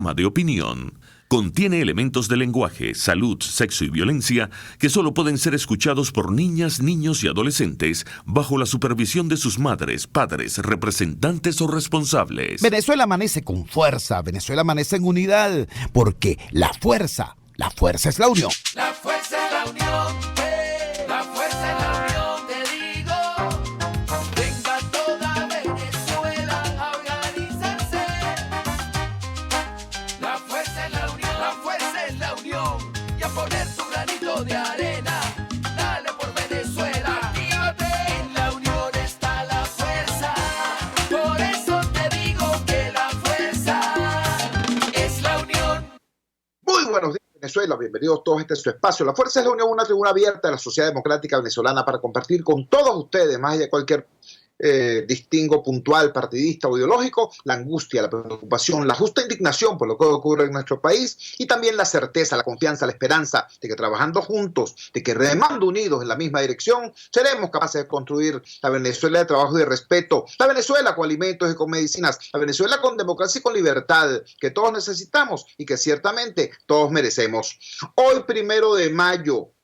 De opinión. Contiene elementos de lenguaje, salud, sexo y violencia que solo pueden ser escuchados por niñas, niños y adolescentes bajo la supervisión de sus madres, padres, representantes o responsables. Venezuela amanece con fuerza, Venezuela amanece en unidad, porque la fuerza es la unión. La fuerza es la unión, la fuerza es la unión, te digo. Venga toda Venezuela a organizarse. La fuerza es la unión, la fuerza es la unión. Y a poner tu granito de arena, dale por Venezuela. Actívate, en la unión está la fuerza. Por eso te digo que la fuerza es la unión. Muy buenos días, Venezuela, bienvenidos todos a este su espacio. La Fuerza es la Unión, una tribuna abierta de la sociedad democrática venezolana para compartir con todos ustedes, más allá de cualquier distingo puntual, partidista o ideológico, la angustia, la preocupación, la justa indignación por lo que ocurre en nuestro país y también la certeza, la confianza, la esperanza de que trabajando juntos, de que remando unidos en la misma dirección, seremos capaces de construir la Venezuela de trabajo y de respeto, la Venezuela con alimentos y con medicinas, la Venezuela con democracia y con libertad, que todos necesitamos y que ciertamente todos merecemos. Hoy, 1 de mayo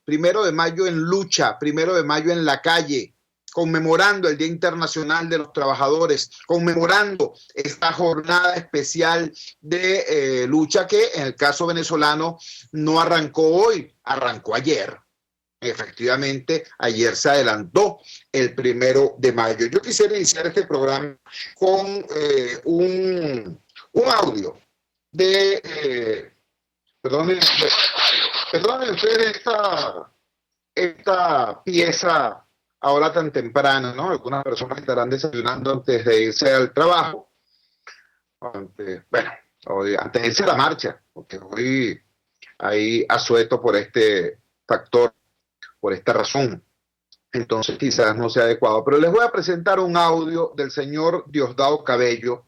en lucha, 1 de mayo en la calle, conmemorando el Día Internacional de los Trabajadores, conmemorando esta jornada especial de lucha que en el caso venezolano no arrancó hoy, arrancó ayer. Efectivamente, ayer se adelantó el 1 de mayo. Yo quisiera iniciar este programa con un audio de... Perdonen ustedes esta pieza ahora tan temprano, ¿no? Algunas personas estarán desayunando antes de irse al trabajo, antes de irse a la marcha, porque hoy hay asueto por este factor, por esta razón. Entonces quizás no sea adecuado, pero les voy a presentar un audio del señor Diosdado Cabello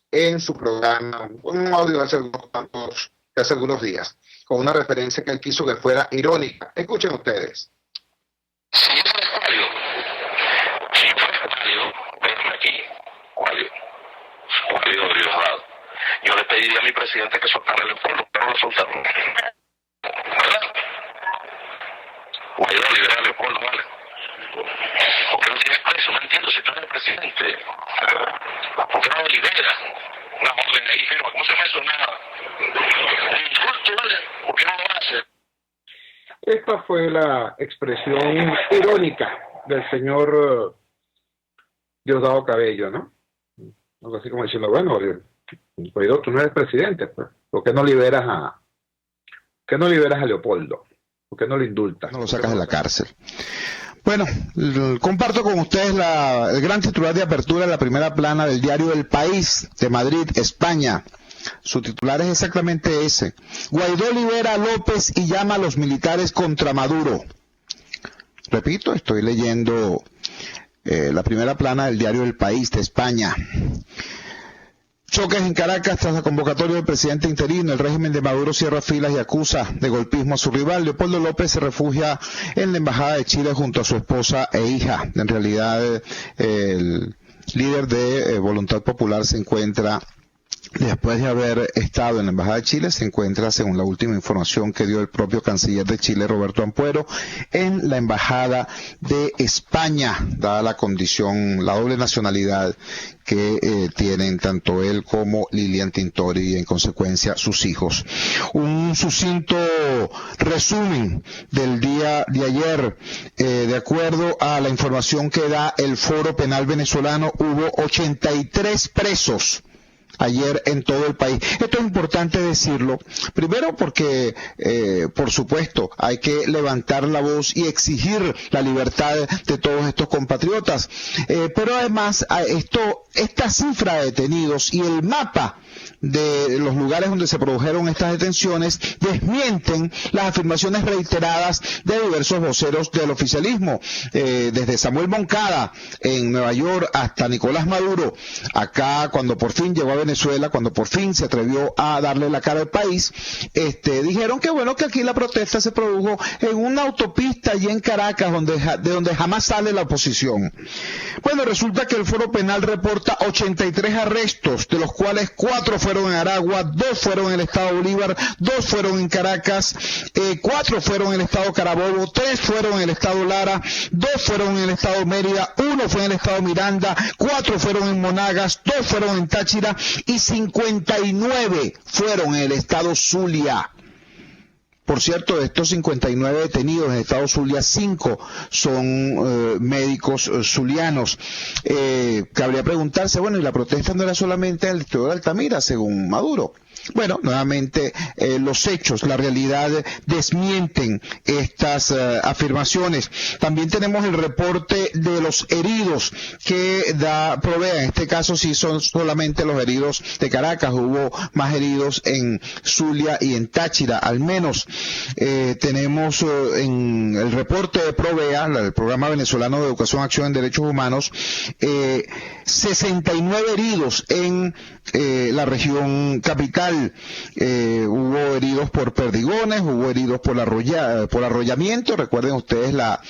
en su programa, un audio de hace algunos días, con una referencia que él quiso que fuera irónica. Escuchen ustedes. Yo le pedí a mi presidente que soltara el pueblo, pero no lo soltaron. ¿Verdad? Guaidó, libera a Leopoldo, ¿vale? ¿Por qué no tienes preso? No entiendo, si tú eres el presidente. ¿Por qué no lo libera? Una orden ahí firma, ¿cómo se llama eso? Un indulto, ¿vale? ¿Por qué no lo hace? Esta fue la expresión irónica del señor Diosdado Cabello, ¿no? Algo así como diciendo, bueno, Guaidó, tú no eres presidente, pues. ¿Por qué no liberas a Leopoldo? ¿Por qué no lo indultas? No lo sacas de la cárcel. Bueno, comparto con ustedes el gran titular de apertura de la primera plana del diario El País de Madrid, España. Su titular es exactamente ese. Guaidó libera a López y llama a los militares contra Maduro. Repito, estoy leyendo la primera plana del diario El País de España. Choques en Caracas tras la convocatoria del presidente interino. El régimen de Maduro cierra filas y acusa de golpismo a su rival. Leopoldo López se refugia en la Embajada de Chile junto a su esposa e hija. En realidad, el líder de Voluntad Popular se encuentra, después de haber estado en la Embajada de Chile, se encuentra, según la última información que dio el propio canciller de Chile, Roberto Ampuero, en la Embajada de España, dada la condición, la doble nacionalidad que tienen tanto él como Lilian Tintori y en consecuencia sus hijos. Un sucinto resumen del día de ayer. De acuerdo a la información que da el Foro Penal Venezolano, hubo 83 presos ayer en todo el país. Esto es importante decirlo, primero porque, por supuesto, hay que levantar la voz y exigir la libertad de todos estos compatriotas, pero además esta cifra de detenidos y el mapa de los lugares donde se produjeron estas detenciones desmienten las afirmaciones reiteradas de diversos voceros del oficialismo, desde Samuel Moncada en Nueva York hasta Nicolás Maduro, acá cuando por fin llegó a Venezuela, cuando por fin se atrevió a darle la cara al país, dijeron que bueno, que aquí la protesta se produjo en una autopista allí en Caracas, de donde jamás sale la oposición. Bueno, resulta que el Foro Penal reporta 83 arrestos, de los cuales 4 fueron en Aragua, 2 fueron en el estado Bolívar, 2 fueron en Caracas, 4 fueron en el estado Carabobo, 3 fueron en el estado Lara, 2 fueron en el estado Mérida, 1 fue en el estado Miranda, 4 fueron en Monagas, 2 fueron en Táchira y 59 fueron en el estado Zulia. Por cierto, de estos 59 detenidos en el estado Zulia, 5 son médicos zulianos. Cabría preguntarse, bueno, ¿y la protesta no era solamente en el estado de Altamira, según Maduro? Bueno, nuevamente los hechos, la realidad desmienten estas afirmaciones. También tenemos el reporte de los heridos que provee, en este caso sí son solamente los heridos de Caracas, hubo más heridos en Zulia y en Táchira, al menos. Tenemos en el reporte de Provea, el Programa Venezolano de Educación, Acción en Derechos Humanos, 69 heridos en la región capital. Hubo heridos por perdigones, hubo heridos por arrollamiento. Recuerden ustedes la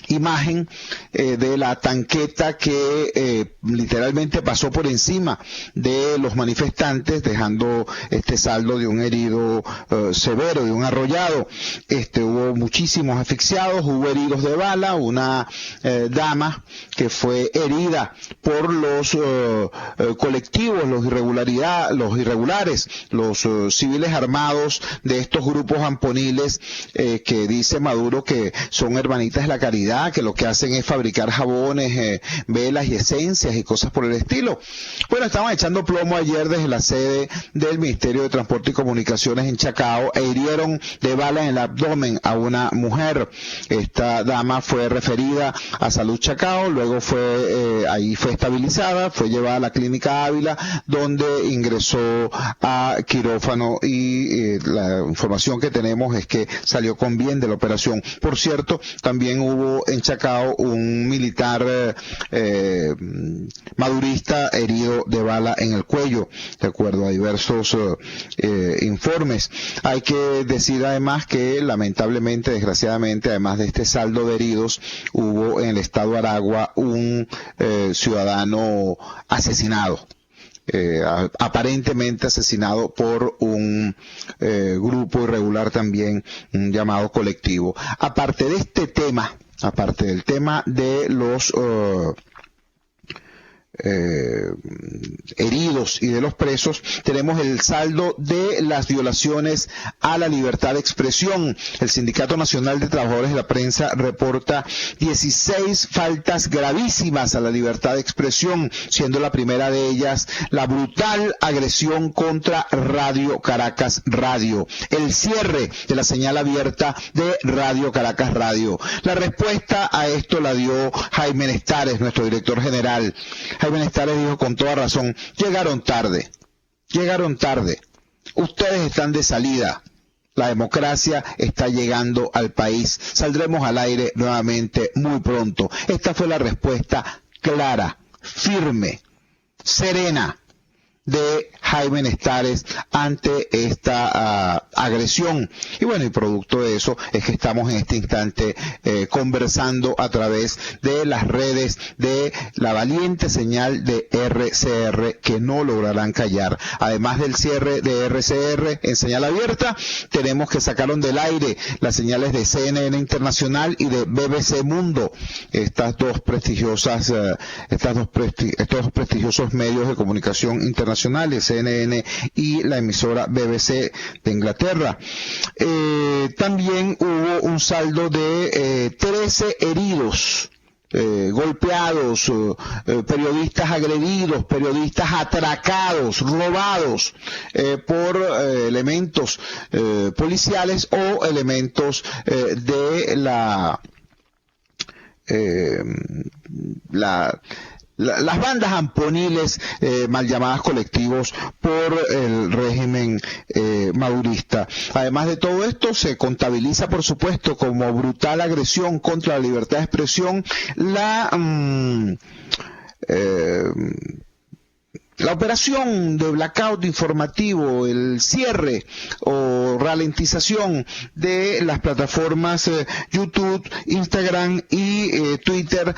imagen de la tanqueta que literalmente pasó por encima de los manifestantes, dejando este saldo de un herido severo, de un arrollado. Hubo muchísimos asfixiados, hubo heridos de bala, una dama que fue herida por los colectivos, los irregulares, los civiles armados de estos grupos amponiles que dice Maduro que son hermanitas de la caridad, que lo que hacen es fabricar jabones, velas y esencias y cosas por el estilo. Bueno, estaban echando plomo ayer desde la sede del Ministerio de Transporte y Comunicaciones en Chacao e hirieron de bala en el abdomen a una mujer. Esta dama fue referida a Salud Chacao, luego ahí fue estabilizada, fue llevada a la Clínica Ávila, donde ingresó a quirófano y la información que tenemos es que salió con bien de la operación. Por cierto, también hubo en Chacao un militar madurista herido de bala en el cuello, de acuerdo a diversos informes. Hay que decir además que lamentablemente, desgraciadamente, además de este saldo de heridos, hubo en el estado Aragua un ciudadano asesinado. Aparentemente asesinado por un grupo irregular también, un llamado colectivo. Aparte de este tema, aparte del tema de los heridos y de los presos, tenemos el saldo de las violaciones a la libertad de expresión. El Sindicato Nacional de Trabajadores de la Prensa reporta 16 faltas gravísimas a la libertad de expresión, siendo la primera de ellas la brutal agresión contra Radio Caracas Radio, el cierre de la señal abierta de Radio Caracas Radio. La respuesta a esto la dio Jaime Nestares, nuestro director general. Jaime Nestares dijo con toda razón, llegaron tarde, ustedes están de salida, la democracia está llegando al país, saldremos al aire nuevamente muy pronto. Esta fue la respuesta clara, firme, serena de Jaime Nestares ante esta agresión. Y bueno, y producto de eso es que estamos en este instante conversando a través de las redes de la valiente señal de RCR que no lograrán callar. Además del cierre de RCR en señal abierta, tenemos que sacaron del aire las señales de CNN Internacional y de BBC Mundo, estos dos prestigiosos medios de comunicación internacionales, CNN y la emisora BBC de Inglaterra. También hubo un saldo de 13 heridos, golpeados, periodistas agredidos, periodistas atracados, robados por elementos policiales o elementos de las bandas amponiles mal llamadas colectivos por el régimen madurista. Además de todo esto, se contabiliza, por supuesto, como brutal agresión contra la libertad de expresión la operación de blackout informativo, el cierre o ralentización de las plataformas YouTube, Instagram y Twitter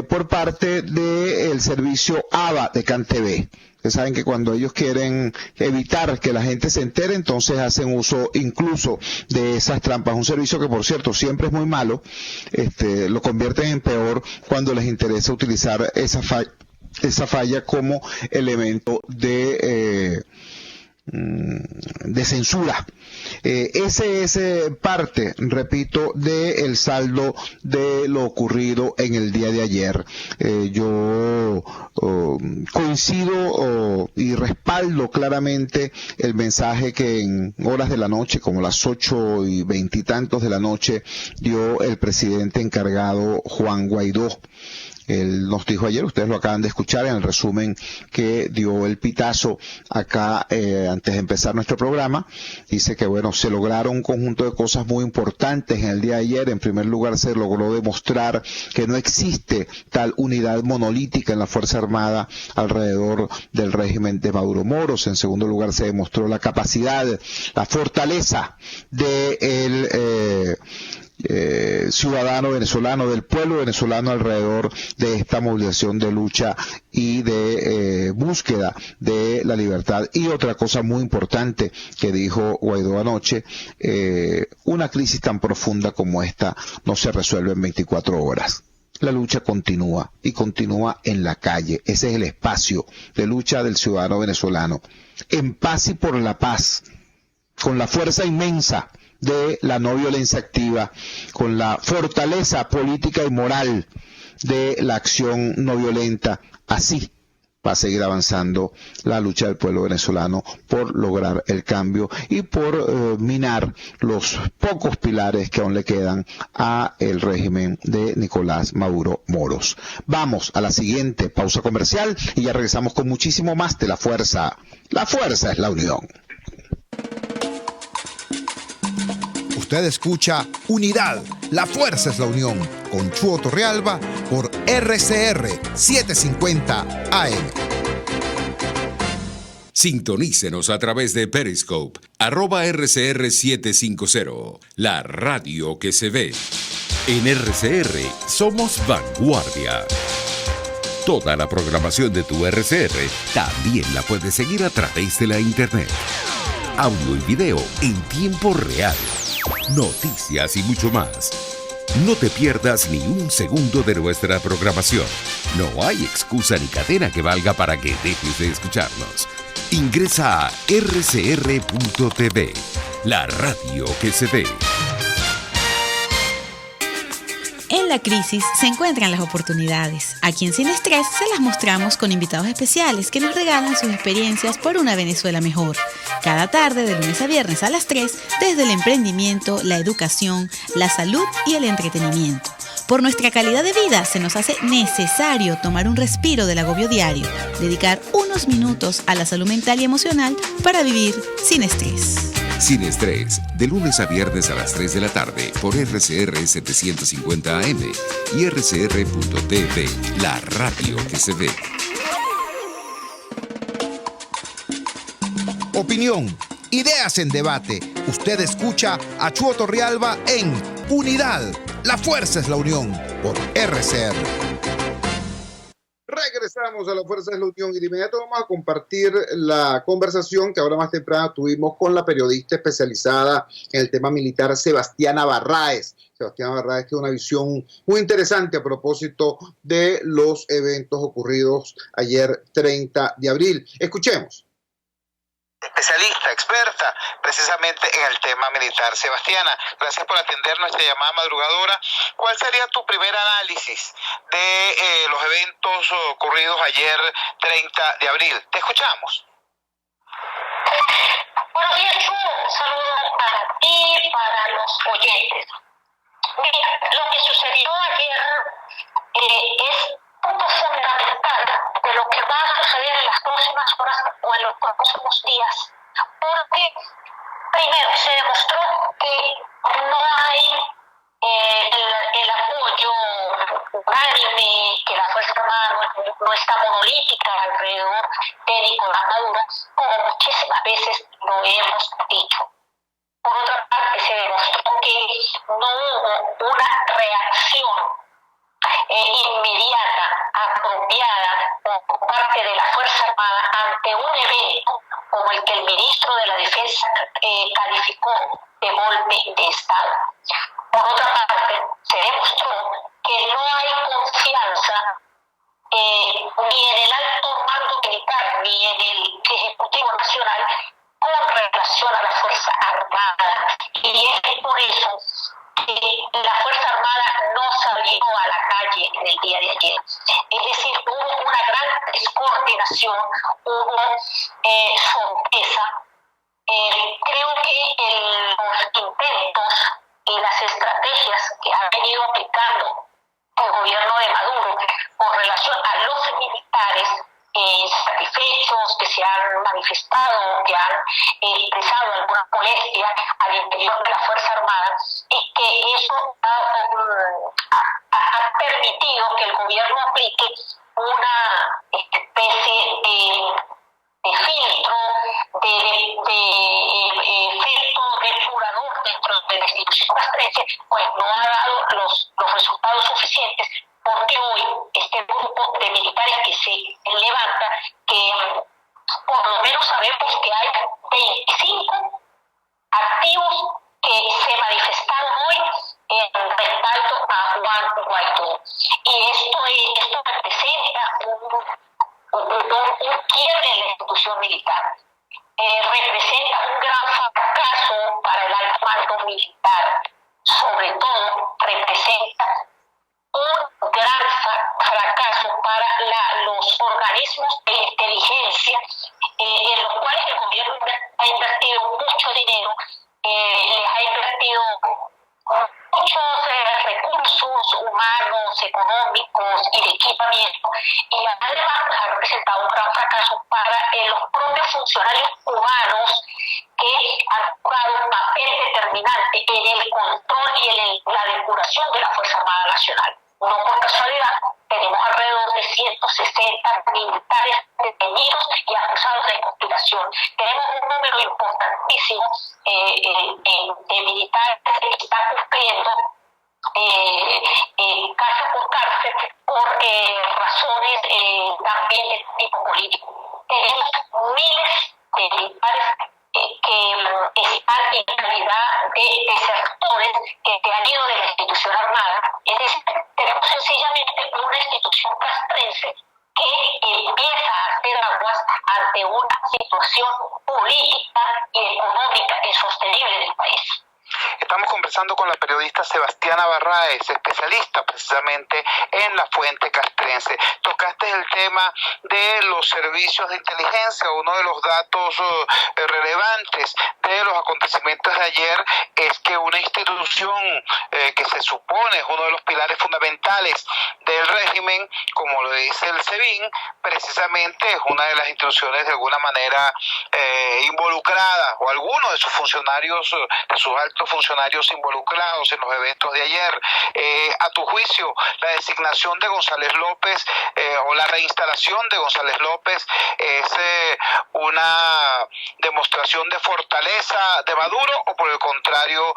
por parte del servicio AVA de CanTV. Ustedes saben que cuando ellos quieren evitar que la gente se entere, entonces hacen uso incluso de esas trampas. Un servicio que, por cierto, siempre es muy malo, lo convierten en peor cuando les interesa utilizar esa falla como elemento de censura. Ese es parte, repito, del saldo de lo ocurrido en el día de ayer. Yo coincido y respaldo claramente el mensaje que en horas de la noche, como las 8:20 y tantos de la noche, dio el presidente encargado Juan Guaidó. Él nos dijo ayer, ustedes lo acaban de escuchar en el resumen que dio el pitazo acá antes de empezar nuestro programa. Dice que bueno, se lograron un conjunto de cosas muy importantes en el día de ayer. En primer lugar, se logró demostrar que no existe tal unidad monolítica en la Fuerza Armada alrededor del régimen de Maduro Moros. En segundo lugar, se demostró la capacidad, la fortaleza de ciudadano venezolano, del pueblo venezolano alrededor de esta movilización de lucha y de búsqueda de la libertad. Y otra cosa muy importante que dijo Guaidó anoche, una crisis tan profunda como esta no se resuelve en 24 horas. La lucha continúa y continúa en la calle. Ese es el espacio de lucha del ciudadano venezolano. En paz y por la paz, con la fuerza inmensa de la no violencia activa, con la fortaleza política y moral de la acción no violenta. Así va a seguir avanzando la lucha del pueblo venezolano por lograr el cambio y por minar los pocos pilares que aún le quedan a el régimen de Nicolás Maduro Moros. Vamos a la siguiente pausa comercial y ya regresamos con muchísimo más de La Fuerza. La fuerza es la unión. Usted escucha Unidad, la fuerza es la unión, con Chuo Torrealba por RCR 750 AM. Sintonícenos a través de Periscope, @RCR750, la radio que se ve. En RCR somos vanguardia. Toda la programación de tu RCR también la puedes seguir a través de la internet. Audio y video en tiempo real. Noticias y mucho más. No te pierdas ni un segundo de nuestra programación. No hay excusa ni cadena que valga para que dejes de escucharnos. Ingresa a rcr.tv, la radio que se ve. En la crisis se encuentran las oportunidades. Aquí en Sin Estrés se las mostramos con invitados especiales que nos regalan sus experiencias por una Venezuela mejor. Cada tarde, de lunes a viernes a las 3, desde el emprendimiento, la educación, la salud y el entretenimiento. Por nuestra calidad de vida se nos hace necesario tomar un respiro del agobio diario, dedicar unos minutos a la salud mental y emocional para vivir sin estrés. Sin Estrés, de lunes a viernes a las 3 de la tarde por RCR 750 AM y RCR.tv, la radio que se ve. Opinión, ideas en debate. Usted escucha a Chuo Torrealba en Unidad, la fuerza es la unión, por RCR. Regresamos a La Fuerza de la Unión y de inmediato vamos a compartir la conversación que ahora más temprano tuvimos con la periodista especializada en el tema militar Sebastiana Barraez. Sebastiana Barraez tiene una visión muy interesante a propósito de los eventos ocurridos ayer 30 de abril. Escuchemos. Especialista, experta, precisamente en el tema militar. Sebastiana, gracias por atender nuestra llamada madrugadora. ¿Cuál sería tu primer análisis de los eventos ocurridos ayer 30 de abril? Te escuchamos. Buenos días, Chuo. Saludos para ti y para los oyentes. Mira, lo que sucedió ayer es punto fundamental de lo que va a suceder en las próximas horas o en los próximos días, porque primero se demostró que no hay el apoyo unánime, que la Fuerza Armada no está monolítica alrededor de Nicolás Maduro, como muchísimas veces lo hemos dicho. Por otra parte, se demostró que no hubo una reacción inmediata, apropiada por parte de la Fuerza Armada ante un evento como el que el ministro de la Defensa calificó de golpe de Estado. Por otra parte, se demostró que no hay confianza ni en el alto mando militar ni en el Ejecutivo Nacional con relación a la Fuerza Armada. Y es por eso que la Fuerza Armada no salió a la calle en el día de ayer. Es decir, hubo una gran descoordinación, hubo sorpresa. Creo que los intentos y las estrategias que ha venido aplicando el gobierno de Maduro con relación a los militares satisfechos, que se han manifestado, que han expresado alguna molestia al interior de la Fuerza Armada, y que eso ha permitido que el gobierno aplique una especie de filtro, de efecto depurador dentro de la institución castrense, pues no ha dado los resultados suficientes, porque hoy este grupo de militares que se levanta, que por lo menos sabemos que hay 25 activos que se manifestaron hoy en respaldo a Juan Guaidó. Y esto representa un quiebre en la institución militar. Representa un gran fracaso para el alto mando militar. Sobre todo, representa un gran fracaso para los organismos de inteligencia, en los cuales el gobierno ha invertido mucho dinero, les ha invertido muchos recursos humanos, económicos y de equipamiento, y además ha representado un gran fracaso para los propios funcionarios cubanos, que han jugado un papel determinante en el control y en la depuración de la Fuerza Armada Nacional. No por casualidad, tenemos alrededor de 160 militares detenidos y acusados de conspiración. Tenemos un número importantísimo de militares que están cumpliendo cárcel por cárcel por razones también de tipo político. Tenemos miles de militares que están en calidad de desertores que se han ido de la institución armada. Es decir, tenemos sencillamente una institución castrense que empieza a hacer aguas ante una situación política y económica insostenible del país. Estamos conversando con la periodista Sebastiana Barraez, especialista precisamente en la fuente castrense. Tocaste el tema de los servicios de inteligencia. Uno de los datos relevantes de los acontecimientos de ayer es que una institución que se supone es uno de los pilares fundamentales del régimen, como lo dice el SEBIN, precisamente es una de las instituciones de alguna manera involucrada, o algunos de sus funcionarios, de sus altos funcionarios involucrados en los eventos de ayer. A tu juicio, la designación de González López o la reinstalación de González López es una demostración de fortaleza de Maduro, o por el contrario,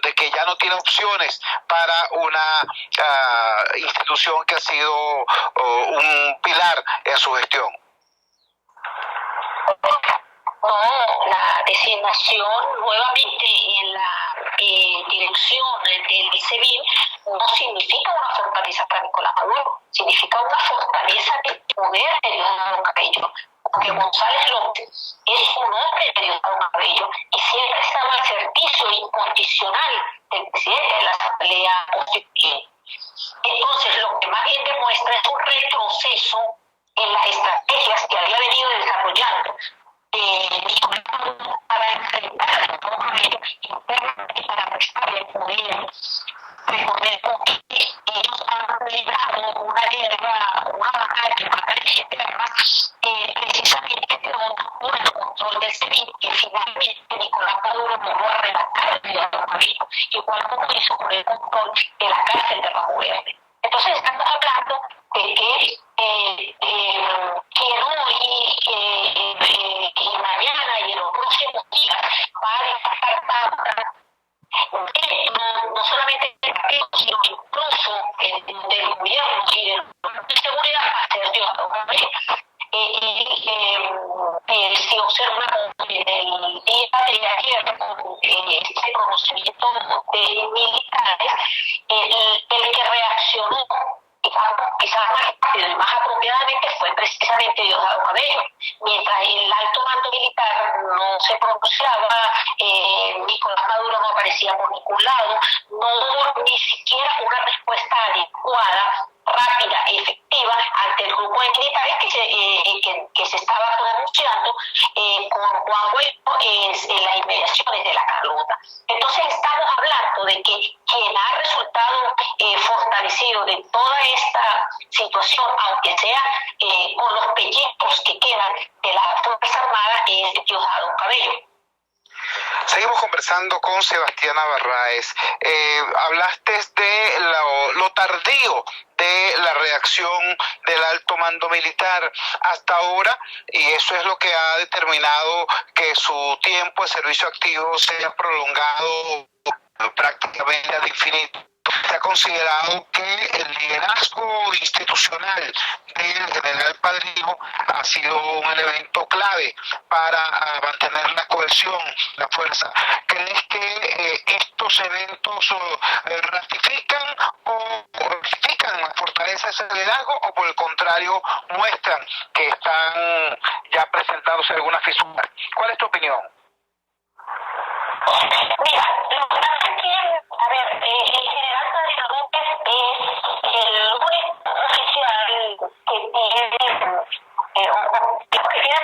de que ya no tiene opciones para una institución que ha sido un pilar en su gestión? No, la designación nuevamente en la dirección del SEBIN no significa una fortaleza para Nicolás Maduro, significa una fortaleza del poder de Diosdado Cabello, porque González López es un hombre de Diosdado Cabello y siempre estaba al servicio incondicional del presidente de la Asamblea Constituyente. Entonces, lo que más bien demuestra es un retroceso en las estrategias que había venido desarrollando para enfrentar a todo Cabello internamente, para prestarle poder. Recordemos que ellos han librado una guerra, una batalla eterna, precisamente por el control del SEBIN, que finalmente Nicolás Maduro logró arrebatar el Diosdado Cabello, igual como hizo con el control de la cárcel de Bajo Verde. Entonces estamos no solamente del partido, sino incluso del gobierno y de la seguridad hacia Diosdado Cabello. Si observa en el día de ayer con este conocimiento de militares, el que reaccionó, digamos, quizás más rápido y más apropiadamente fue precisamente Diosdado Cabello. Mientras el alto mando militar no se pronunciaba, Nicolás Maduro no aparecía por ningún lado, no hubo ni siquiera una respuesta adecuada, rápida, efectiva ante el grupo de militares que se estaba pronunciando con Juan Guaidó en las inmediaciones de la Carlota. Entonces estamos hablando de que quien ha resultado fortalecido de toda esta situación, aunque sea con los pellejos que quedan de la Fuerza Armada, es Diosdado Cabello. Seguimos conversando con Sebastiana Barraez. Hablaste de lo tardío de la reacción del alto mando militar hasta ahora, y eso es lo que ha determinado que su tiempo de servicio activo sea prolongado prácticamente ad infinito. Se ha considerado que el liderazgo institucional del general Padrino ha sido un elemento clave para mantener la cohesión, la fuerza. ¿Crees que estos eventos ratifican la fortaleza de ese liderazgo, o por el contrario muestran que están ya presentándose algunas fisuras? ¿Cuál es tu opinión? Mira, lo que pasa es que, a ver, el general Padrino López es el único oficial que tiene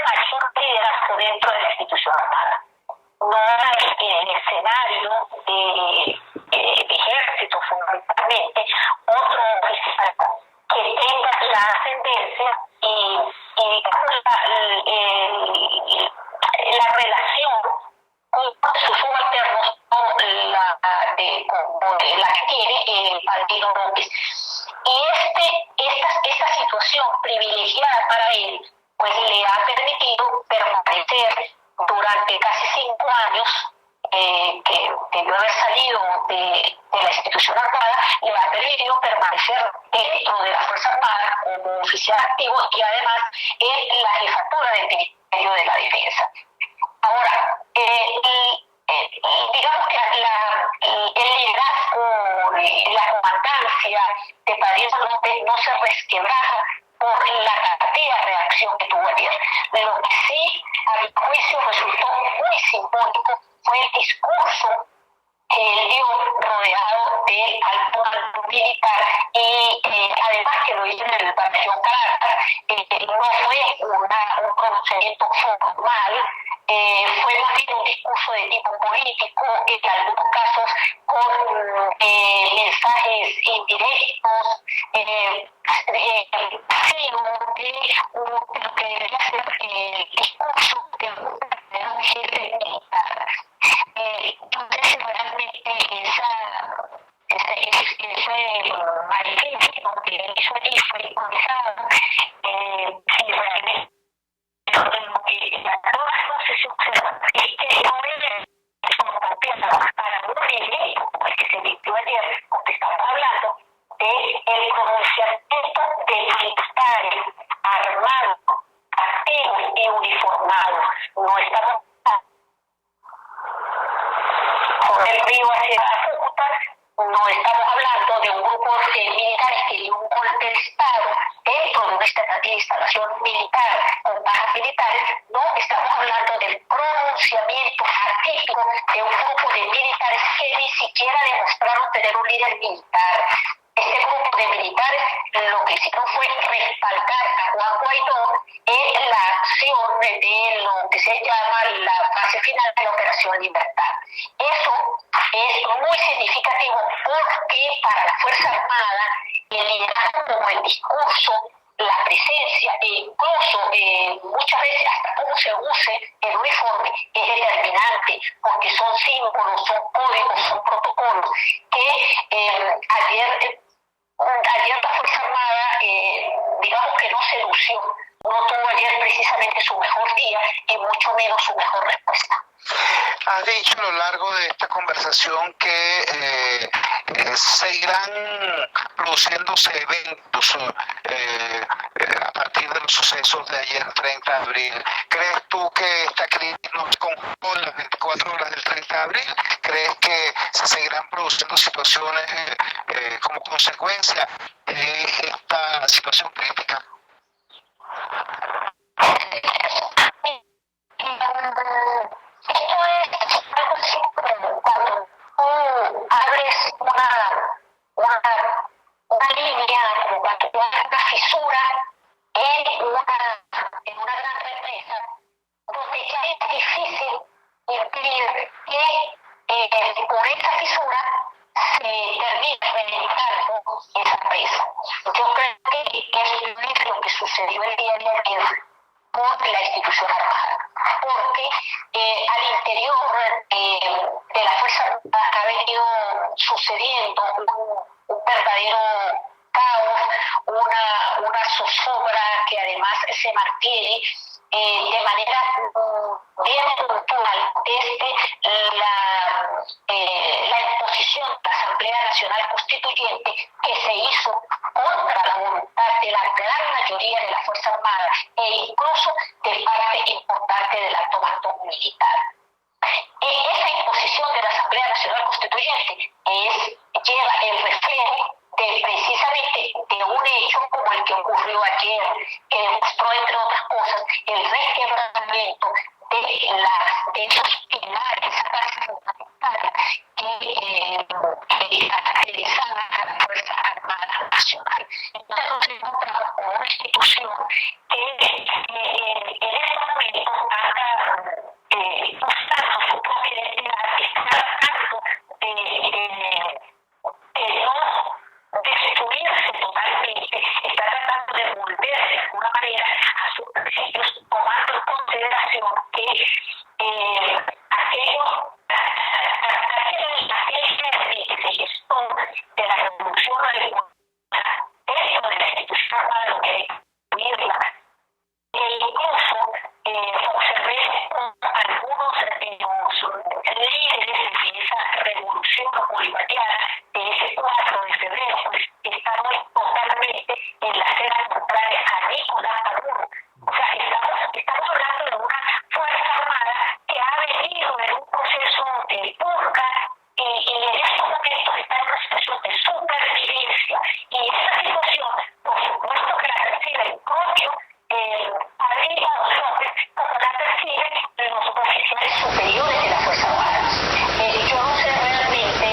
mayor liderazgo dentro de la institución armada. No hay en el escenario de ejército, fundamentalmente, otro oficial que tenga la ascendencia y la relación con sus subalternos con la que tiene el Padrino López. Y esta situación privilegiada para él, pues le ha permitido permanecer durante casi 5 años, que debió haber salido de la institución armada, le ha permitido permanecer dentro de la Fuerza Armada como oficial activo y además en la jefatura del Ministerio de la Defensa. Ahora, digamos que el liderazgo, la comandancia de Padrino López no se resquebraja por la tardía reacción que tuvo ayer. Lo que sí, a mi juicio, resultó muy simbólico fue el discurso que él dio rodeado del alto mando militar, y además que lo hizo en el pabellón Caracas, no fue un pronunciamiento formal, fue más bien un discurso de tipo político, en algunos casos con mensajes indirectos, sino de lo que debería ser el discurso de un jefe militar. Entonces, realmente ese manifiesto que hizo allí fue improvisado, y realmente lo que no sé si observa es que no es como para un proyecto como el que se dictó ayer, porque estamos hablando del pronunciamiento de militares armados, activos y uniformados. No estamos con el río hacia Cúcuta, no estamos hablando de un grupo de militares que dio un golpe de Estado dentro de una instalación militar con bajas militares, no estamos hablando del pronunciamiento atípico de un grupo de militares que ni siquiera demostraron tener un líder militar. Este grupo de militares lo que hicieron fue respaldar a Juan Guaidó en la acción de lo que se llama la fase final de la Operación Libertad. Eso es muy significativo porque para la Fuerza Armada el liderazgo como el discurso, la presencia e incluso muchas veces hasta cómo se use el uniforme es determinante, porque son símbolos, son códigos, son protocolos que ayer la Fuerza Armada digamos que no se lució, no tuvo ayer precisamente su mejor día y mucho menos su mejor respuesta. has dicho a lo largo de esta conversación que seguirán produciéndose eventos a partir de los sucesos de ayer 30 de abril. ¿Crees tú que esta crisis nos conjugó en las 24 horas del 30 de abril? ¿Crees que se seguirán produciendo situaciones como consecuencia de esta situación crítica? Esto es algo así como cuando tú abres una línea, como cuando tú abres una fisura en una gran represa, donde ya es difícil impedir que por esa fisura se termine reventando esa presa. Yo creo que es lo que sucedió el día de ayer con la institución armada, porque al interior de la Fuerza Armada ha venido sucediendo un verdadero caos, una zozobra que además se mantiene de manera bien puntual desde la imposición de la Asamblea Nacional Constituyente que se hizo contra la voluntad de la gran mayoría de la Fuerza Armada e incluso de parte importante del alto mando militar. Esa imposición de la Asamblea Nacional Constituyente lleva el reflejo precisamente de un hecho como el que ocurrió ayer, que demostró, entre otras cosas, el resquebrantamiento de esos pilares fundamentales que caracterizaban a la Fuerza Armada Nacional. Entonces nos encontramos con una institución que en este momento anda buscando su propia identidad, que está tratando de no destruirse totalmente, está tratando de volver de alguna manera a sus principios, tomando en consideración que aquel que se gestó de la revolución dentro de la institución armada que incluirla, e incluso observé algunos de los líderes de esa revolución bolivariana de ese 4 de febrero que están totalmente en la acera contraria a Nicolás Maduro. O sea, estamos hablando de una Fuerza Armada que ha venido en un proceso de purga y en estos momentos está en una situación de supervivencia. Y esa situación, por supuesto que la percibe el propio Padrino López, como la perciben los oficiales superiores de la Fuerza Armada. Yo no sé realmente,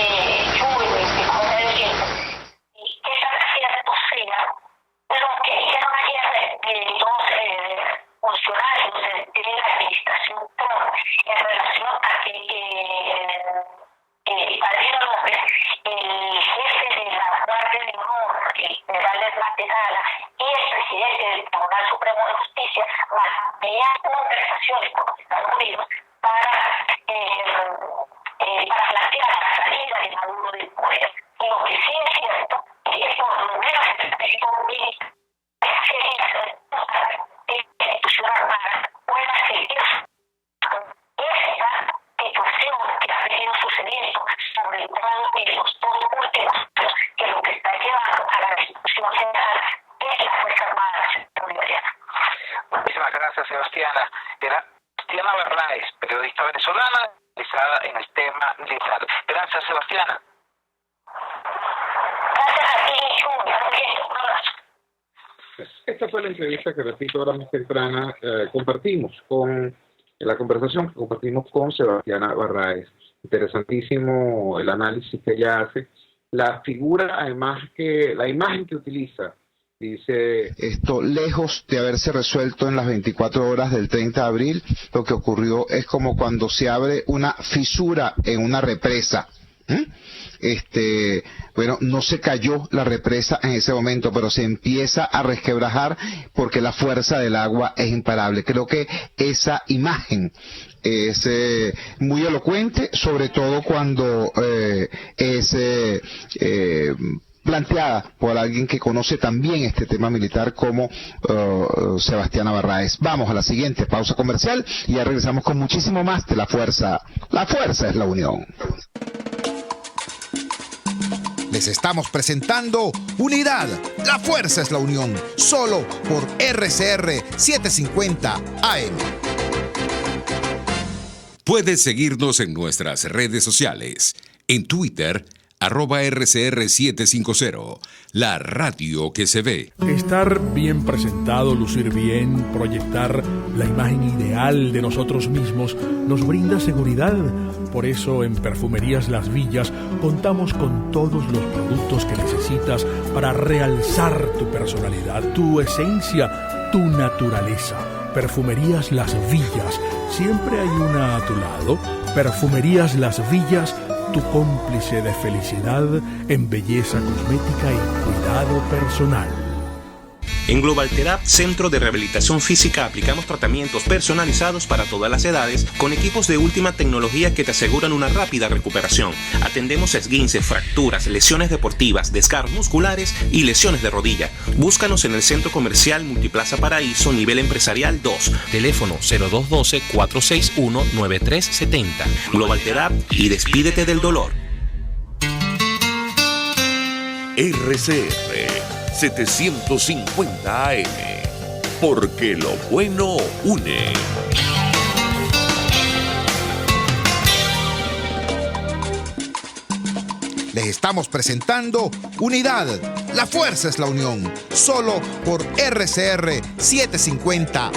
qué tan cierto sea lo que dijeron ayer dos funcionarios de la administración Trump en relación a que Padrino López, el jefe de la Guardia de Honor, el general Hernández Gala, y el presidente del Tribunal Supremo de Justicia mantenían conversaciones con los Estados Unidos para plantear la salida de Maduro del poder. Y lo que sí es cierto es que por lo menos en el territorio militar la institución armada pueda seguir esta situación que ha venido sucediendo, sobre todo en los dos últimos años, que lo que está llevando a la destrucción general de la Fuerza Armada Bolivariana. Muchísimas gracias, Sebastiana. Era Sebastiana Barraez, periodista venezolana, especializada en el tema militar. Gracias, Sebastiana. Gracias a ti, Junior. Un abrazo. Esta fue la entrevista que, repito, ahora más temprana compartimos con la conversación que compartimos con Sebastiana Barraez. Interesantísimo el análisis que ella hace. La figura, además, la imagen que utiliza, dice... Esto, lejos de haberse resuelto en las 24 horas del 30 de abril, lo que ocurrió es como cuando se abre una fisura en una represa. Bueno, no se cayó la represa en ese momento, pero se empieza a resquebrajar porque la fuerza del agua es imparable. Creo que esa imagen es muy elocuente, sobre todo cuando es planteada por alguien que conoce también este tema militar como Sebastiana Barraez. Vamos a la siguiente pausa comercial y ya regresamos con muchísimo más de La Fuerza. La Fuerza es la unión. Les estamos presentando Unidad, la fuerza es la unión, solo por RCR 750 AM. Puedes seguirnos en nuestras redes sociales. En Twitter, @RCR750, la radio que se ve. Estar bien presentado, lucir bien, proyectar la imagen ideal de nosotros mismos nos brinda seguridad. Por eso en Perfumerías Las Villas contamos con todos los productos que necesitas para realzar tu personalidad, tu esencia, tu naturaleza. Perfumerías Las Villas, siempre hay una a tu lado. Perfumerías Las Villas, tu cómplice de felicidad en belleza cosmética y cuidado personal. En Global Therap, Centro de Rehabilitación Física, aplicamos tratamientos personalizados para todas las edades con equipos de última tecnología que te aseguran una rápida recuperación. Atendemos esguinces, fracturas, lesiones deportivas, desgarros musculares y lesiones de rodilla. Búscanos en el Centro Comercial Multiplaza Paraíso, nivel empresarial 2. Teléfono 0212-461-9370. Global Therap y despídete del dolor. RCR 750 AM, porque lo bueno une. Les estamos presentando Unidad, la fuerza es la unión, solo por RCR 750 AM.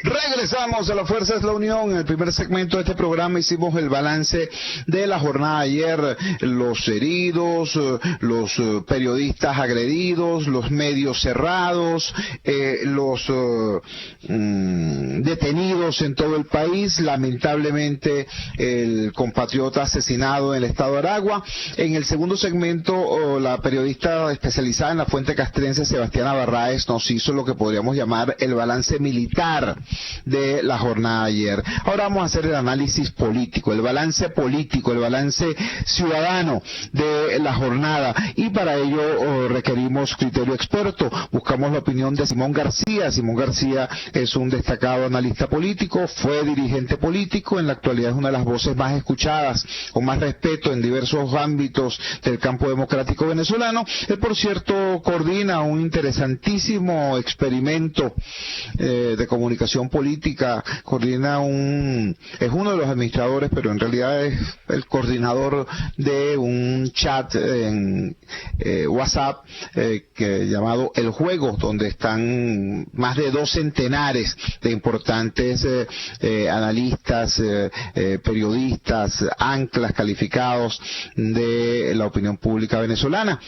Regresamos a La Fuerza es la Unión. En el primer segmento de este programa hicimos el balance de la jornada de ayer, los heridos, los periodistas agredidos, los medios cerrados, los detenidos en todo el país, lamentablemente el compatriota asesinado en el estado de Aragua. En el segundo segmento, la periodista especializada en la fuente castrense Sebastiana Barraez nos hizo lo que podríamos llamar el balance militar de la jornada de ayer. Ahora vamos a hacer el análisis político, el balance ciudadano de la jornada, y para ello requerimos criterio experto. Buscamos la opinión de Simón García. Simón García es un destacado analista político, fue dirigente político, en la actualidad es una de las voces más escuchadas, con más respeto en diversos ámbitos del campo democrático venezolano. Él, por cierto, coordina un interesantísimo experimento de comunicación política, es uno de los administradores, pero en realidad es el coordinador de un chat en WhatsApp llamado El Juego, donde están más de 2 centenares de importantes analistas, periodistas, anclas calificados de la opinión pública venezolana.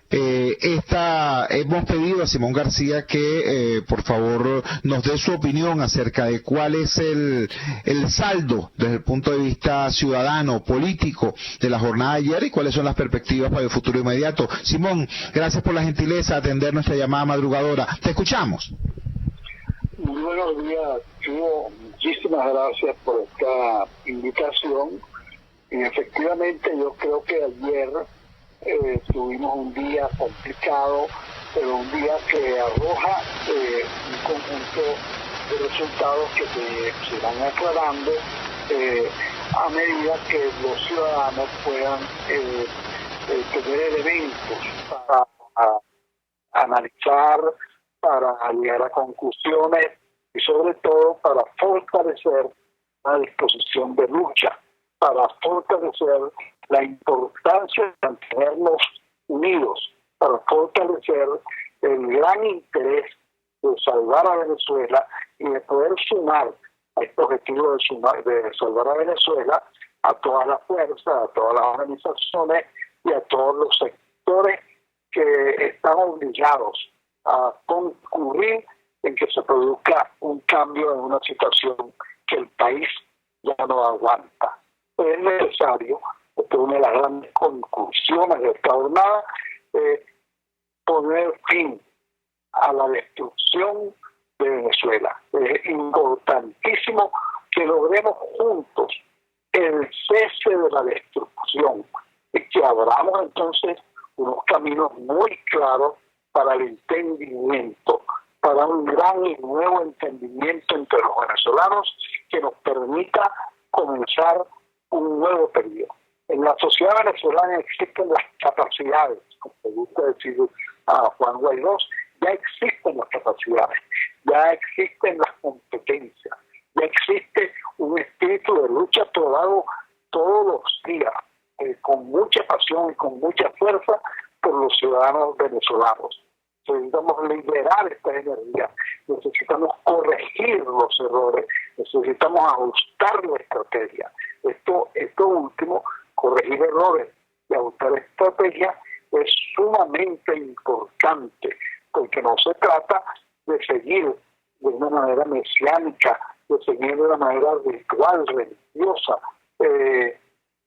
Hemos pedido a Simón García que por favor nos dé su opinión acerca de cuál es el saldo desde el punto de vista ciudadano, político de la jornada de ayer y cuáles son las perspectivas para el futuro inmediato. Simón, gracias por la gentileza de atender nuestra llamada madrugadora. Te escuchamos. Muy buenos días, Chivo. Muchísimas gracias por esta invitación. Y efectivamente yo creo que ayer tuvimos un día complicado, pero un día que arroja un conjunto de resultados que se van aclarando a medida que los ciudadanos puedan tener elementos para analizar, para llegar a conclusiones y sobre todo para fortalecer la disposición de lucha, para fortalecer la importancia de mantenernos unidos, para fortalecer el gran interés de salvar a Venezuela y de poder sumar a este objetivo de salvar a Venezuela a todas las fuerzas, a todas las organizaciones y a todos los sectores que están obligados a concurrir en que se produzca un cambio en una situación que el país ya no aguanta. Es necesario, esta es una de las grandes conclusiones de esta jornada, poner fin a la destrucción de Venezuela. Es importantísimo que logremos juntos el cese de la destrucción, y que abramos entonces unos caminos muy claros para el entendimiento, para un gran y nuevo entendimiento entre los venezolanos que nos permita comenzar un nuevo periodo. En la sociedad venezolana existen las capacidades, como me gusta decir a Juan Guaidó, ya existen las capacidades, ya existen las competencias, ya existe un espíritu de lucha probado todos los días, con mucha pasión y con mucha fuerza por los ciudadanos venezolanos. Necesitamos liberar esta energía, necesitamos corregir los errores, necesitamos ajustar la estrategia. Esto último, corregir errores y ajustar estrategia, es sumamente importante, porque no se trata de seguir de una manera mesiánica, de seguir de una manera ritual, religiosa,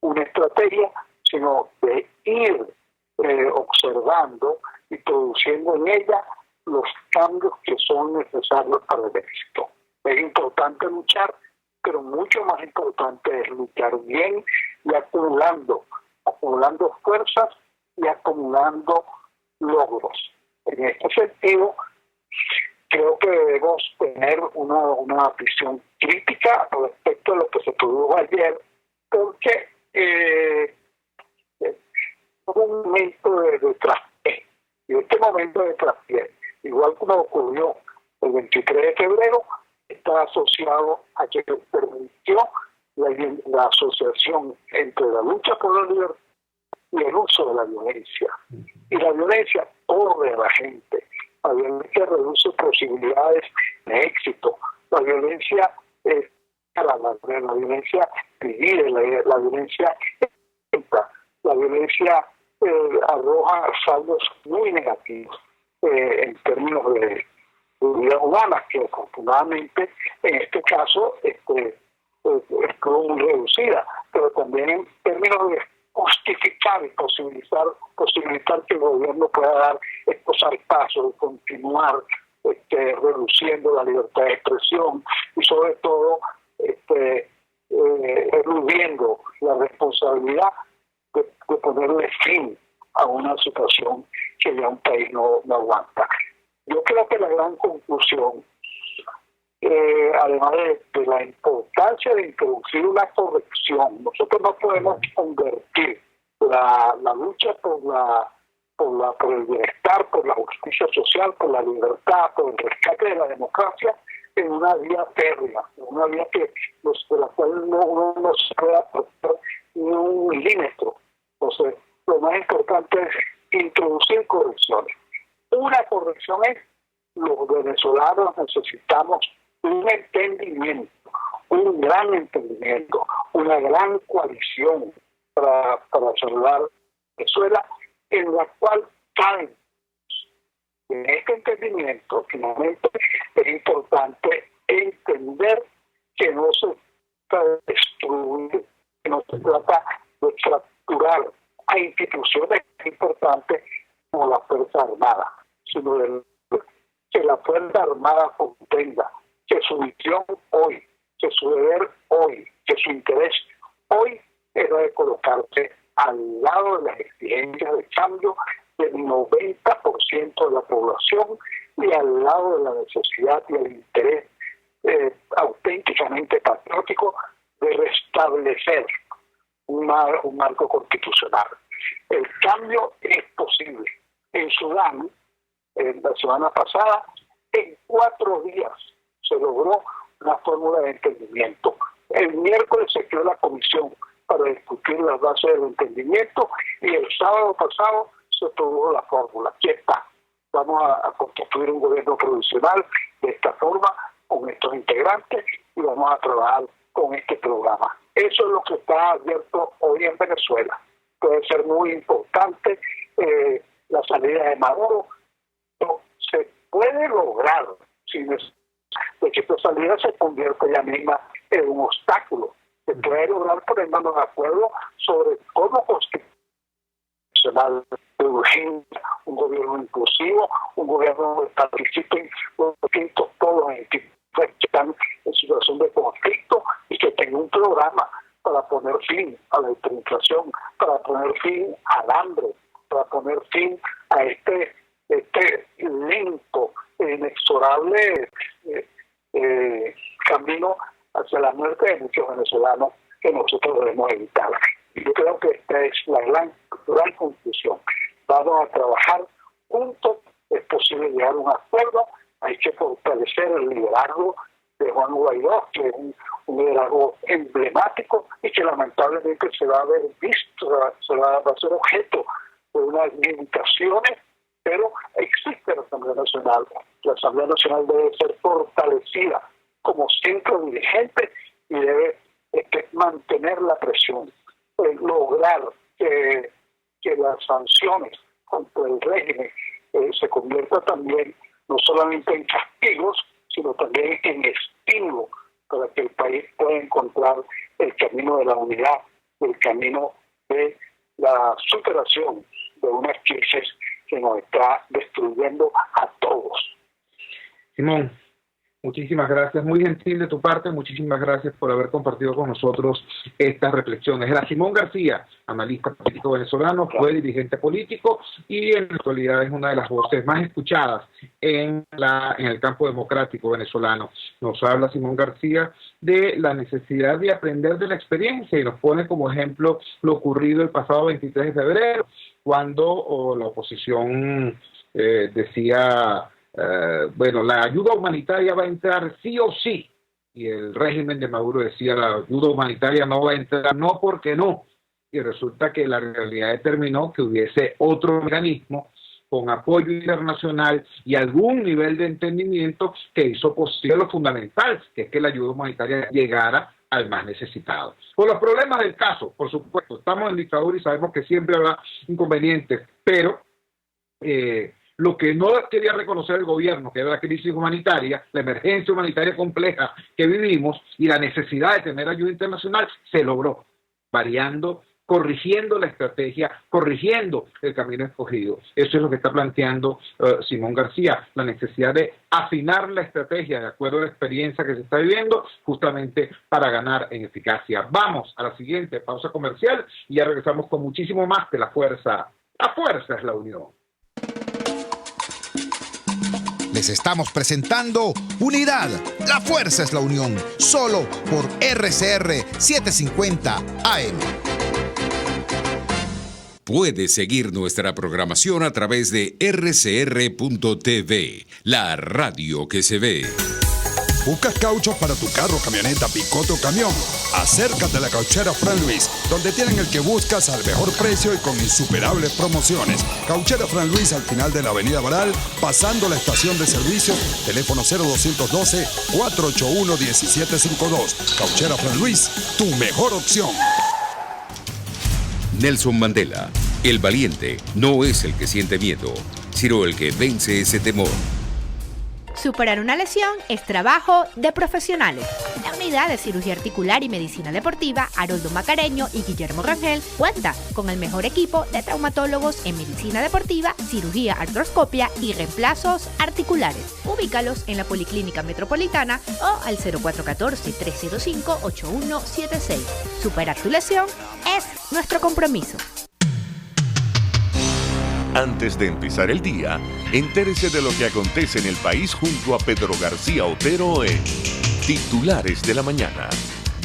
una estrategia, sino de ir observando y produciendo en ella los cambios que son necesarios para el éxito. Es importante luchar, pero mucho más importante es luchar bien y acumulando fuerzas y acumulando logros. En este sentido, creo que debemos tener una visión crítica respecto a lo que se produjo ayer, porque hubo un momento de traspié, y este momento de traspié, igual como ocurrió el 23 de febrero, está asociado a que permitió la asociación entre la lucha por la libertad y el uso de la violencia. Y la violencia corre a la gente, la violencia reduce posibilidades de éxito, la violencia la violencia divide, la violencia la violencia arroja saldos muy negativos en términos de vidas humanas, que afortunadamente en este caso estuvo muy reducida, pero también en términos de justificar y posibilitar que el gobierno pueda dar estos pasos y continuar reduciendo la libertad de expresión y sobre todo eludiendo la responsabilidad de ponerle fin a una situación que ya un país no aguanta. Yo creo que la gran conclusión, además de la importancia de introducir una corrección, nosotros no podemos convertir la lucha por el bienestar, por la justicia social, por la libertad, por el rescate de la democracia en una vía férrea, en una vía de la cual uno no se puede aportar ni un milímetro. Entonces, lo más importante es introducir correcciones. Una corrección es: los venezolanos necesitamos un entendimiento, un gran entendimiento, una gran coalición para salvar Venezuela, en la cual caen. En este entendimiento, finalmente, es importante entender que no se trata de destruir, que no se trata de fracturar a instituciones importantes como la Fuerza Armada, sino de que la Fuerza Armada comprenda que su misión hoy, que su deber hoy, que su interés hoy era de colocarse al lado de las exigencias de cambio del 90% de la población y al lado de la necesidad y el interés auténticamente patriótico de restablecer un marco constitucional. El cambio es posible. En Sudán, la semana pasada, en 4 días se logró una fórmula de entendimiento. El miércoles se creó la comisión para discutir las bases del entendimiento y el sábado pasado se produjo la fórmula. Aquí está. Vamos a constituir un gobierno provisional de esta forma, con estos integrantes, y vamos a trabajar con este programa. Eso es lo que está abierto hoy en Venezuela. Puede ser muy importante la salida de Maduro, pero se puede lograr sin de que esta salida se convierta ella misma en un obstáculo. Se puede lograr poniéndonos de acuerdo sobre cómo constitucional de urgencia, un gobierno inclusivo, un gobierno donde participen los distintos polos que están en situación de conflicto y que tenga un programa para poner fin a la hiperinflación, para poner fin al hambre, para poner fin a este lento e inexorable camino hacia la muerte de muchos venezolanos que nosotros debemos evitar. Y yo creo que esta es la gran conclusión. Vamos a trabajar juntos, es posible llegar a un acuerdo, hay que fortalecer el liderazgo de Juan Guaidó, que es un liderazgo emblemático y que lamentablemente se va a ver visto, va a ser objeto de unas limitaciones, pero existe la Asamblea Nacional. La Asamblea Nacional debe ser fortalecida como centro dirigente y debe mantener la presión, lograr que las sanciones contra el régimen se conviertan también no solamente en castigos, sino también en estímulo para que el país pueda encontrar el camino de la unidad, el camino de la superación de una crisis que nos está destruyendo a todos. Simón, muchísimas gracias, muy gentil de tu parte, muchísimas gracias por haber compartido con nosotros estas reflexiones. Era Simón García, analista político venezolano, fue dirigente político y en la actualidad es una de las voces más escuchadas en el campo democrático venezolano. Nos habla Simón García de la necesidad de aprender de la experiencia y nos pone como ejemplo lo ocurrido el pasado 23 de febrero, cuando la oposición decía... la ayuda humanitaria va a entrar sí o sí, y el régimen de Maduro decía la ayuda humanitaria no va a entrar, no porque no, y resulta que la realidad determinó que hubiese otro organismo con apoyo internacional y algún nivel de entendimiento que hizo posible lo fundamental, que es que la ayuda humanitaria llegara al más necesitado. Por los problemas del caso, por supuesto, estamos en dictadura y sabemos que siempre habrá inconvenientes, pero lo que no quería reconocer el gobierno, que era la crisis humanitaria, la emergencia humanitaria compleja que vivimos y la necesidad de tener ayuda internacional, se logró, variando, corrigiendo la estrategia, corrigiendo el camino escogido. Eso es lo que está planteando Simón García, la necesidad de afinar la estrategia de acuerdo a la experiencia que se está viviendo, justamente para ganar en eficacia. Vamos a la siguiente pausa comercial y ya regresamos con muchísimo más de La Fuerza. La fuerza es la unión. Les estamos presentando Unidad, la fuerza es la unión, solo por RCR 750 AM. Puedes seguir nuestra programación a través de rcr.tv, la radio que se ve. ¿Buscas cauchos para tu carro, camioneta, picoto o camión? Acércate a la Cauchera Fran Luis, donde tienen el que buscas al mejor precio y con insuperables promociones. Cauchera Fran Luis al final de la Avenida Baral, pasando la estación de servicio, teléfono 0212-481-1752. Cauchera Fran Luis, tu mejor opción. Nelson Mandela, el valiente no es el que siente miedo, sino el que vence ese temor. Superar una lesión es trabajo de profesionales. La unidad de cirugía articular y medicina deportiva Haroldo Macareño y Guillermo Rangel cuenta con el mejor equipo de traumatólogos en medicina deportiva, cirugía artroscopia y reemplazos articulares. Ubícalos en la Policlínica Metropolitana o al 0414-305-8176. Superar tu lesión es nuestro compromiso. Antes de empezar el día, entérese de lo que acontece en el país junto a Pedro García Otero en Titulares de la Mañana.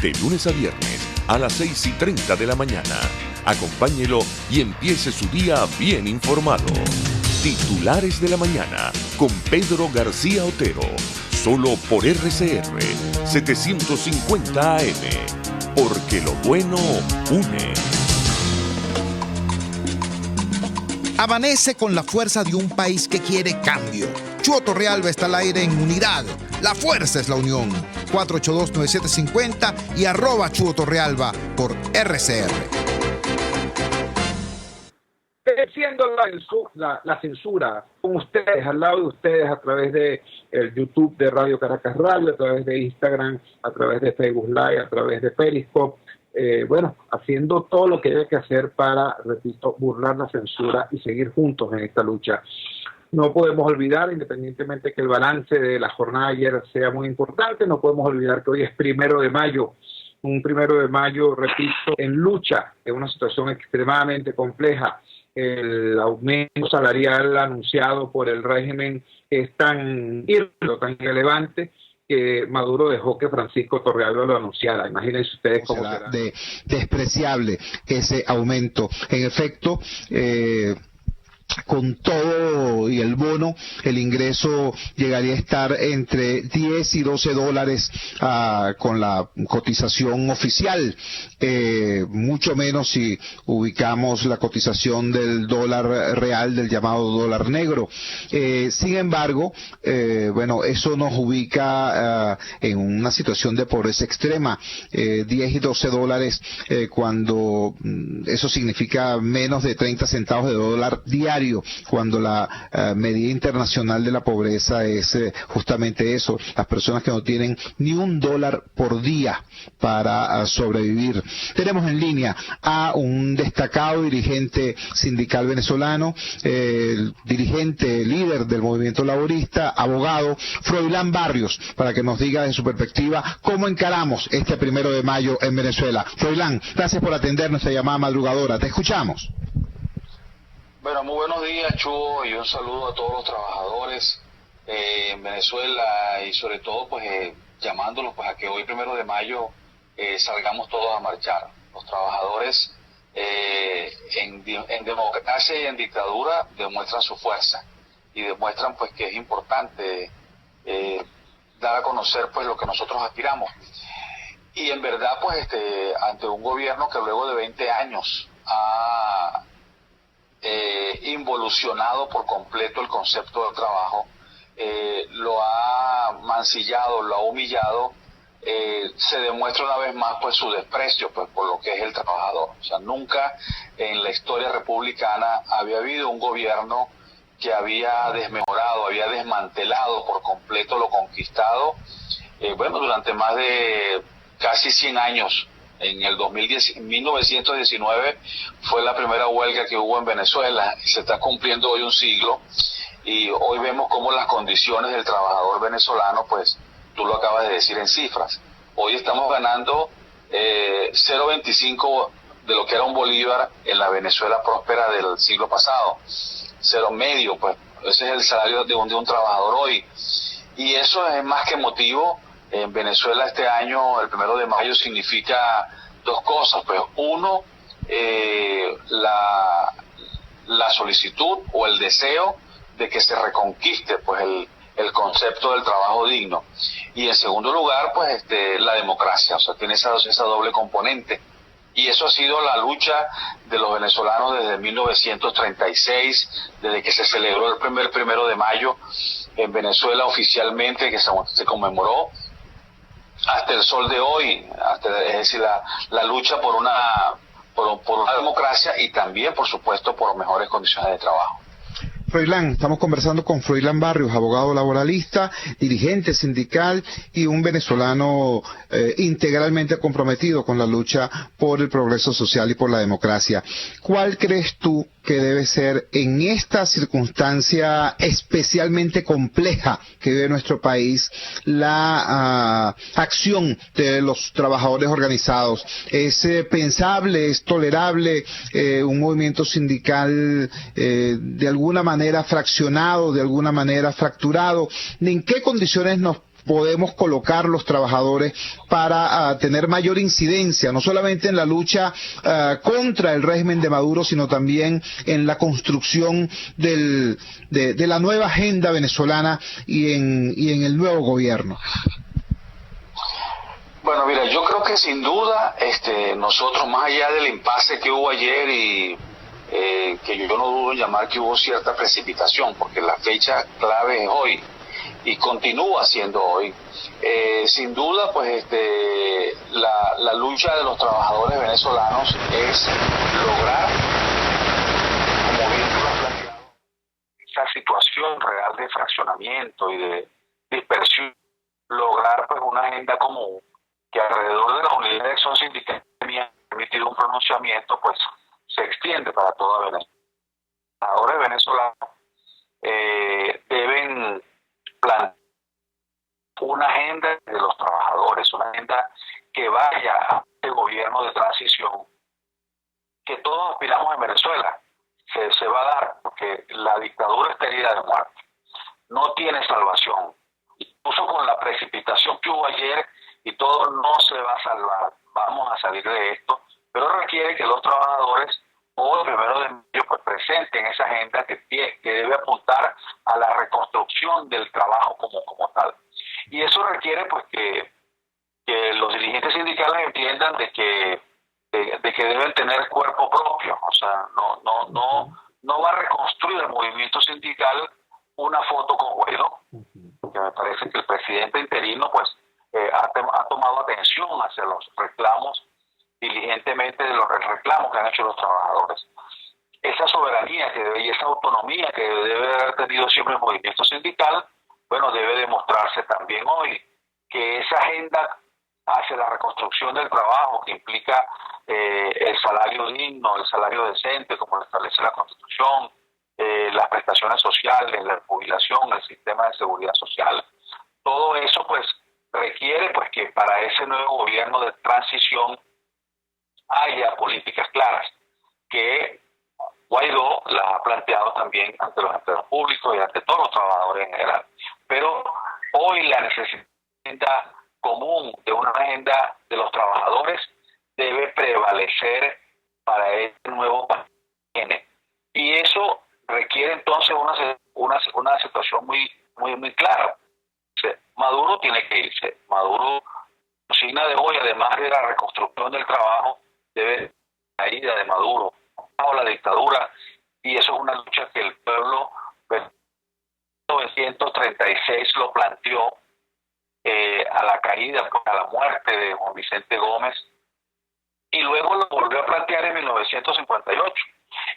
De lunes a viernes a las 6:30 de la mañana. Acompáñelo y empiece su día bien informado. Titulares de la Mañana con Pedro García Otero. Solo por RCR 750 AM. Porque lo bueno une. Amanece con la fuerza de un país que quiere cambio. Chuo Torrealba está al aire en Unidad. La fuerza es la unión. 482-9750 y @Chuo Torrealba por RCR. Siendo la censura con ustedes, al lado de ustedes, a través de el YouTube de Radio Caracas Radio, a través de Instagram, a través de Facebook Live, a través de Periscope. Haciendo todo lo que hay que hacer para, repito, burlar la censura y seguir juntos en esta lucha. No podemos olvidar, independientemente que el balance de la jornada de ayer sea muy importante, no podemos olvidar que hoy es 1 de mayo un 1 de mayo, repito, en lucha, en una situación extremadamente compleja. El aumento salarial anunciado por el régimen es tan irrelevante que Maduro dejó que Francisco Torrealba lo anunciara. Imagínense ustedes cómo será. Despreciable ese aumento. En efecto, con todo y el bono, el ingreso llegaría a estar entre 10 y 12 dólares con la cotización oficial, mucho menos si ubicamos la cotización del dólar real, del llamado dólar negro. Sin embargo, bueno, eso nos ubica en una situación de pobreza extrema, 10 y 12 dólares, cuando eso significa menos de 30 centavos de dólar diario, cuando la medida internacional de la pobreza es justamente eso, las personas que no tienen ni un dólar por día para sobrevivir. Tenemos en línea a un destacado dirigente sindical venezolano, dirigente líder del movimiento laborista, abogado, Froilán Barrios, para que nos diga de su perspectiva cómo encaramos este 1 de mayo en Venezuela. Froilán, gracias por atender nuestra llamada madrugadora. Te escuchamos. Bueno, muy buenos días, Chugo, y un saludo a todos los trabajadores en Venezuela y sobre todo pues llamándolos pues a que hoy 1 de mayo salgamos todos a marchar. Los trabajadores en democracia y en dictadura demuestran su fuerza y demuestran pues que es importante dar a conocer pues lo que nosotros aspiramos. Y en verdad pues ante un gobierno que luego de 20 años ha involucionado por completo el concepto del trabajo, lo ha mancillado, lo ha humillado, se demuestra una vez más pues su desprecio pues por lo que es el trabajador. O sea, nunca en la historia republicana había habido un gobierno que había desmemorado, había desmantelado por completo lo conquistado, durante más de casi 100 años. En el 1919 fue la primera huelga que hubo en Venezuela y se está cumpliendo hoy un siglo, y hoy vemos cómo las condiciones del trabajador venezolano, pues tú lo acabas de decir en cifras. Hoy estamos ganando 0.25 de lo que era un bolívar en la Venezuela próspera del siglo pasado, 0.5, pues ese es el salario de un trabajador hoy, y eso es más que motivo. En Venezuela este año, el 1 de mayo, significa dos cosas. Pues uno, la solicitud o el deseo de que se reconquiste pues el concepto del trabajo digno. Y en segundo lugar, pues la democracia, o sea, tiene esa doble componente. Y eso ha sido la lucha de los venezolanos desde 1936, desde que se celebró el primer 1 de mayo en Venezuela oficialmente, que se conmemoró, hasta el sol de hoy, es decir, la lucha por una democracia y también, por supuesto, por mejores condiciones de trabajo. Froilán, estamos conversando con Froilán Barrios, abogado laboralista, dirigente sindical y un venezolano integralmente comprometido con la lucha por el progreso social y por la democracia. ¿Cuál crees tú que debe ser en esta circunstancia especialmente compleja que vive nuestro país la acción de los trabajadores organizados? ¿Es pensable, es tolerable un movimiento sindical de alguna manera fraccionado, de alguna manera fracturado? ¿En qué condiciones nos podemos colocar los trabajadores para tener mayor incidencia, no solamente en la lucha contra el régimen de Maduro, sino también en la construcción de la nueva agenda venezolana y en el nuevo gobierno? Bueno, mira, yo creo que sin duda nosotros, más allá del impasse que hubo ayer y que yo no dudo en llamar que hubo cierta precipitación, porque la fecha clave es hoy y continúa siendo hoy, sin duda pues la lucha de los trabajadores venezolanos es lograr, como bien tú lo has planteado, esa situación real de fraccionamiento y de dispersión, lograr pues una agenda común que alrededor de la unidad de acción sindical que ha permitido un pronunciamiento pues se extiende para toda Venezuela. Los trabajadores venezolanos deben plantear una agenda de los trabajadores, una agenda que que vaya a este gobierno de transición que todos aspiramos en Venezuela. Se va a dar, porque la dictadura está herida de muerte. No tiene salvación. Incluso con la precipitación que hubo ayer y todo, no se va a salvar. Vamos a salir de esto, pero requiere que los trabajadores o el 1 de mayo pues presenten esa agenda que debe apuntar a la reconstrucción del trabajo como tal. Y eso requiere pues que los dirigentes sindicales entiendan de que deben tener cuerpo propio. O sea, no va a reconstruir el movimiento sindical una foto con Guaidó, porque me parece que el presidente interino pues ha tomado atención hacia los reclamos diligentemente de los reclamos que han hecho los trabajadores. Esa soberanía y esa autonomía que debe haber tenido siempre el movimiento sindical, bueno, debe demostrarse también hoy, que esa agenda hacia la reconstrucción del trabajo, que implica el salario digno, el salario decente, como lo establece la Constitución, las prestaciones sociales, la jubilación, el sistema de seguridad social, todo eso pues requiere pues que para ese nuevo gobierno de transición haya políticas claras, que Guaidó las ha planteado también ante los empleados públicos y ante todos los trabajadores en general. Pero hoy la necesidad común de una agenda de los trabajadores debe prevalecer para este nuevo país. Y eso requiere entonces una situación muy clara. Maduro tiene que irse. Maduro, consigna de hoy, además de la reconstrucción del trabajo, debe la ida de Maduro bajo la dictadura, y eso es una lucha que el pueblo en 1936 lo planteó a la caída, a la muerte de Juan Vicente Gómez, y luego lo volvió a plantear en 1958,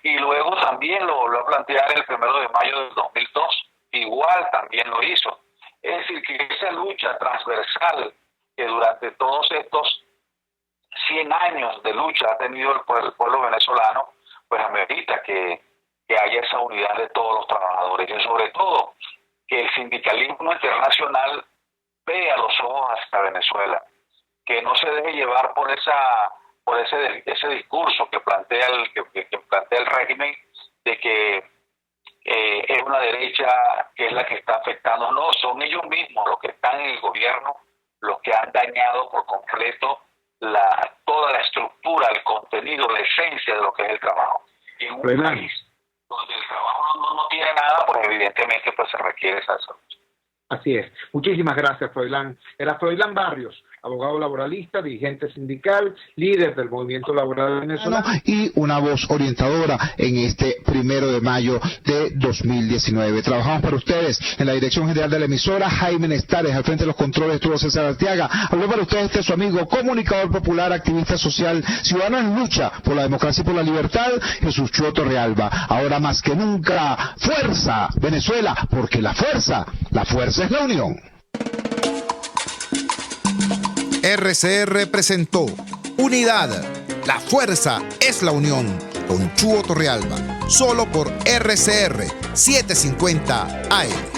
y luego también lo volvió a plantear el 1 de mayo del 2002, igual también lo hizo. Es decir, que esa lucha transversal que durante todos estos 100 años de lucha ha tenido el pueblo venezolano, pues amerita que haya esa unidad de todos los trabajadores, y sobre todo que el sindicalismo internacional vea los ojos hacia Venezuela, que no se deje llevar por ese discurso que plantea el régimen de que es una derecha que es la que está afectando. No, son ellos mismos los que están en el gobierno los que han dañado por completo toda la estructura, el contenido, la esencia de lo que es el trabajo. Y en un país donde el trabajo no tiene nada, pues evidentemente pues se requiere esa salud. Así es. Muchísimas gracias, Froilán. Era Froilán Barrios, abogado laboralista, dirigente sindical, líder del movimiento laboral venezolano y una voz orientadora en este 1 de mayo de 2019. Trabajamos para ustedes en la dirección general de la emisora, Jaime Nestares, al frente de los controles estuvo César Arteaga. Habló para ustedes su amigo, comunicador popular, activista social, ciudadano en lucha por la democracia y por la libertad, Jesús Chuo Torrealba. Ahora más que nunca, fuerza Venezuela, porque la fuerza es la unión. RCR presentó Unidad, la fuerza es la unión, con Chuo Torrealba, solo por RCR 750 AM.